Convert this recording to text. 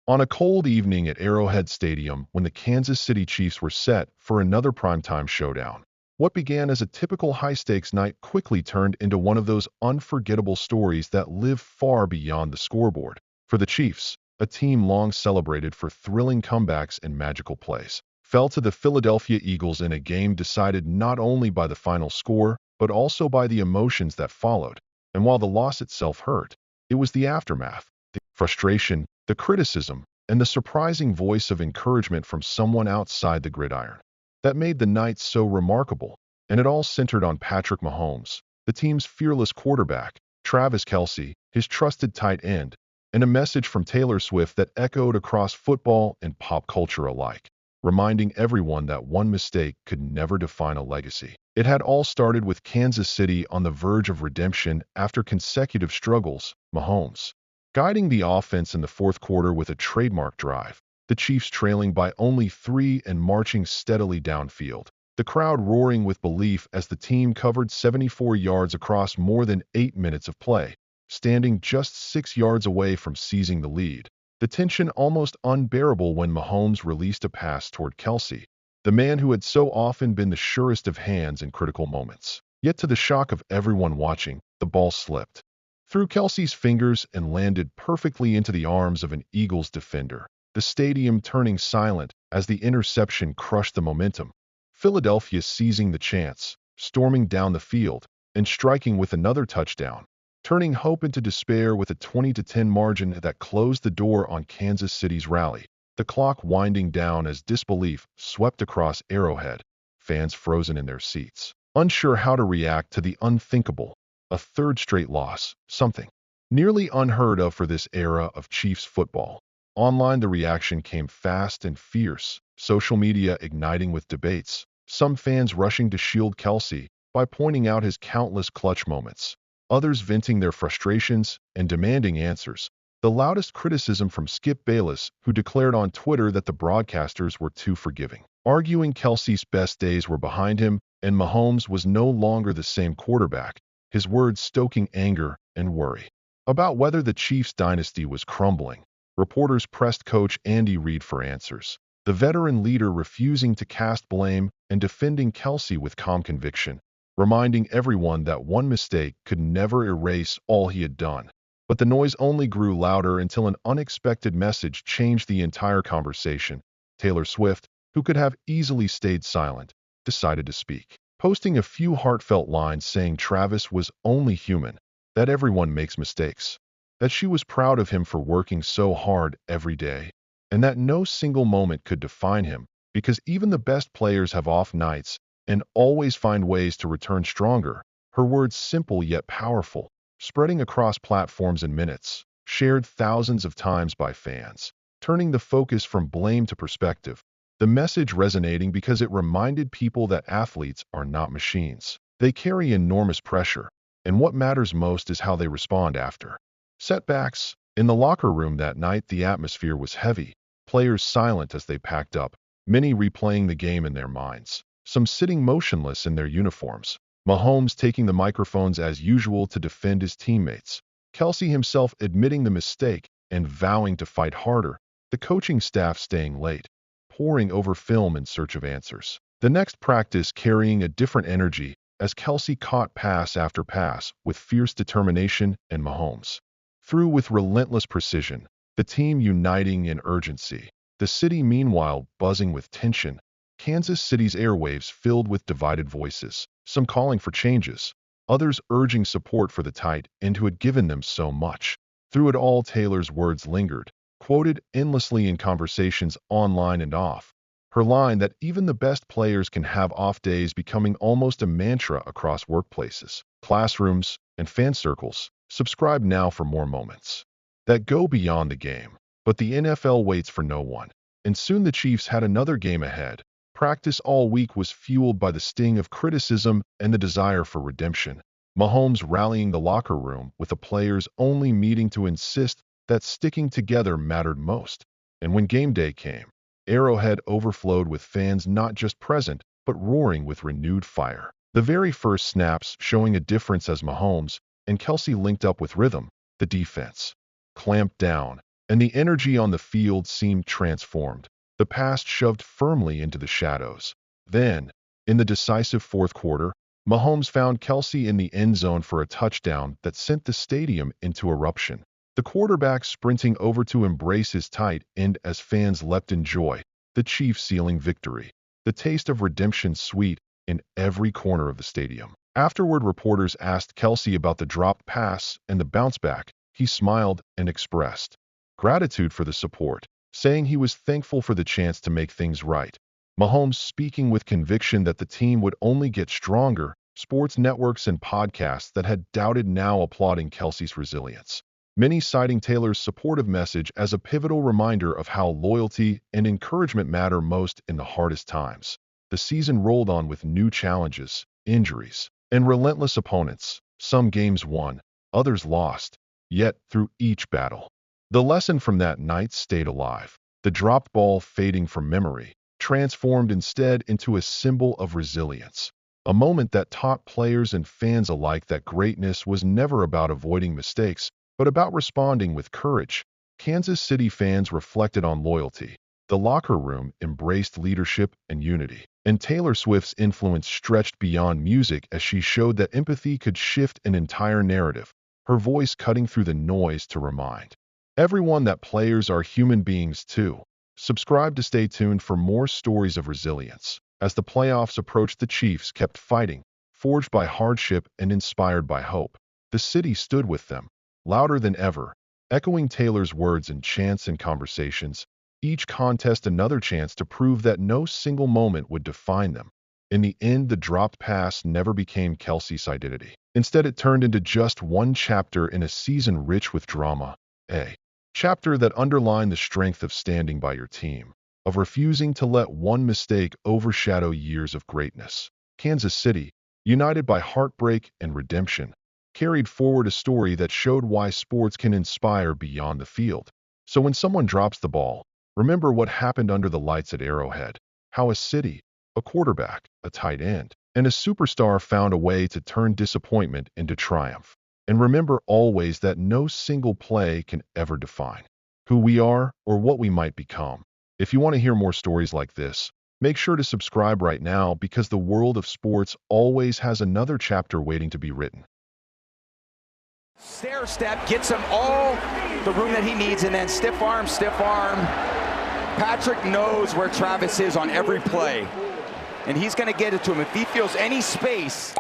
On a cold evening at Arrowhead Stadium when the Kansas City Chiefs were set for another primetime showdown, what began as a typical high-stakes night quickly turned into one of those unforgettable stories that live far beyond the scoreboard. For the Chiefs, a team long celebrated for thrilling comebacks and magical plays, fell to the Philadelphia Eagles in a game decided not only by the final score, but also by the emotions that followed. And while the loss itself hurt, it was the aftermath, the frustration, the criticism, and the surprising voice of encouragement from someone outside the gridiron that made the night so remarkable. And it all centered on Patrick Mahomes, the team's fearless quarterback, Travis Kelce, his trusted tight end, and a message from Taylor Swift that echoed across football and pop culture alike, reminding everyone that one mistake could never define a legacy. It had all started with Kansas City on the verge of redemption after consecutive struggles. Mahomes guiding the offense in the fourth quarter with a trademark drive, the Chiefs trailing by only 3 and marching steadily downfield, the crowd roaring with belief as the team covered 74 yards across more than 8 minutes of play, standing just 6 yards away from seizing the lead. The tension almost unbearable when Mahomes released a pass toward Kelce, the man who had so often been the surest of hands in critical moments. Yet to the shock of everyone watching, the ball slipped through Kelce's fingers and landed perfectly into the arms of an Eagles defender, the stadium turning silent as the interception crushed the momentum. Philadelphia seizing the chance, storming down the field, and striking with another touchdown, turning hope into despair with a 20-10 margin that closed the door on Kansas City's rally. The clock winding down as disbelief swept across Arrowhead, fans frozen in their seats, unsure how to react to the unthinkable. A third straight loss, something nearly unheard of for this era of Chiefs football. Online, the reaction came fast and fierce, social media igniting with debates, some fans rushing to shield Kelce by pointing out his countless clutch moments, others venting their frustrations and demanding answers. The loudest criticism from Skip Bayless, who declared on Twitter that the broadcasters were too forgiving, arguing Kelce's best days were behind him and Mahomes was no longer the same quarterback, his words stoking anger and worry about whether the Chiefs' dynasty was crumbling. Reporters pressed coach Andy Reid for answers, the veteran leader refusing to cast blame and defending Kelce with calm conviction, reminding everyone that one mistake could never erase all he had done. But the noise only grew louder until an unexpected message changed the entire conversation. Taylor Swift, who could have easily stayed silent, decided to speak, posting a few heartfelt lines saying Travis was only human, that everyone makes mistakes, that she was proud of him for working so hard every day, and that no single moment could define him because even the best players have off nights and always find ways to return stronger. Her words simple yet powerful, spreading across platforms in minutes, shared thousands of times by fans, turning the focus from blame to perspective. The message resonating because it reminded people that athletes are not machines. They carry enormous pressure, and what matters most is how they respond after setbacks. In the locker room that night, the atmosphere was heavy, players silent as they packed up, many replaying the game in their minds, some sitting motionless in their uniforms. Mahomes taking the microphones as usual to defend his teammates, Kelce himself admitting the mistake and vowing to fight harder, the coaching staff staying late, poring over film in search of answers. The next practice carrying a different energy as Kelce caught pass after pass with fierce determination and Mahomes threw with relentless precision, the team uniting in urgency. The city, meanwhile, buzzing with tension, Kansas City's airwaves filled with divided voices, some calling for changes, others urging support for the tight end who had given them so much. Through it all, Taylor's words lingered, quoted endlessly in conversations online and off, her line that even the best players can have off days becoming almost a mantra across workplaces, classrooms, and fan circles. Subscribe now for more moments that go beyond the game. But the NFL waits for no one, and soon the Chiefs had another game ahead. Practice all week was fueled by the sting of criticism and the desire for redemption. Mahomes rallying the locker room with the players only meeting to insist that sticking together mattered most. And when game day came, Arrowhead overflowed with fans not just present, but roaring with renewed fire. The very first snaps showing a difference as Mahomes and Kelce linked up with rhythm. The defense clamped down, and the energy on the field seemed transformed. The past shoved firmly into the shadows. Then, in the decisive fourth quarter, Mahomes found Kelce in the end zone for a touchdown that sent the stadium into eruption. The quarterback sprinting over to embrace his tight end as fans leapt in joy, the Chiefs sealing victory. The taste of redemption sweet in every corner of the stadium. Afterward, reporters asked Kelce about the dropped pass and the bounce back. He smiled and expressed gratitude for the support, saying he was thankful for the chance to make things right. Mahomes speaking with conviction that the team would only get stronger, sports networks and podcasts that had doubted now applauding Kelce's resilience. Many citing Taylor's supportive message as a pivotal reminder of how loyalty and encouragement matter most in the hardest times. The season rolled on with new challenges, injuries, and relentless opponents. Some games won, others lost. Yet, through each battle, the lesson from that night stayed alive. The dropped ball fading from memory, transformed instead into a symbol of resilience. A moment that taught players and fans alike that greatness was never about avoiding mistakes, but about responding with courage. Kansas City fans reflected on loyalty. The locker room embraced leadership and unity. And Taylor Swift's influence stretched beyond music as she showed that empathy could shift an entire narrative, her voice cutting through the noise to remind everyone that players are human beings too. Subscribe to stay tuned for more stories of resilience. As the playoffs approached, the Chiefs kept fighting, forged by hardship and inspired by hope. The city stood with them, louder than ever, echoing Taylor's words in chants and conversations, each contest another chance to prove that no single moment would define them. In the end, the dropped pass never became Kelce's identity. Instead, it turned into just one chapter in a season rich with drama. A chapter that underlined the strength of standing by your team, of refusing to let one mistake overshadow years of greatness. Kansas City, united by heartbreak and redemption, carried forward a story that showed why sports can inspire beyond the field. So when someone drops the ball, remember what happened under the lights at Arrowhead, how a city, a quarterback, a tight end, and a superstar found a way to turn disappointment into triumph. And remember always that no single play can ever define who we are or what we might become. If you want to hear more stories like this, make sure to subscribe right now because the world of sports always has another chapter waiting to be written. Stair step, gets him all the room that he needs, and then stiff arm, stiff arm. Patrick knows where Travis is on every play, and he's going to get it to him. If he feels any space,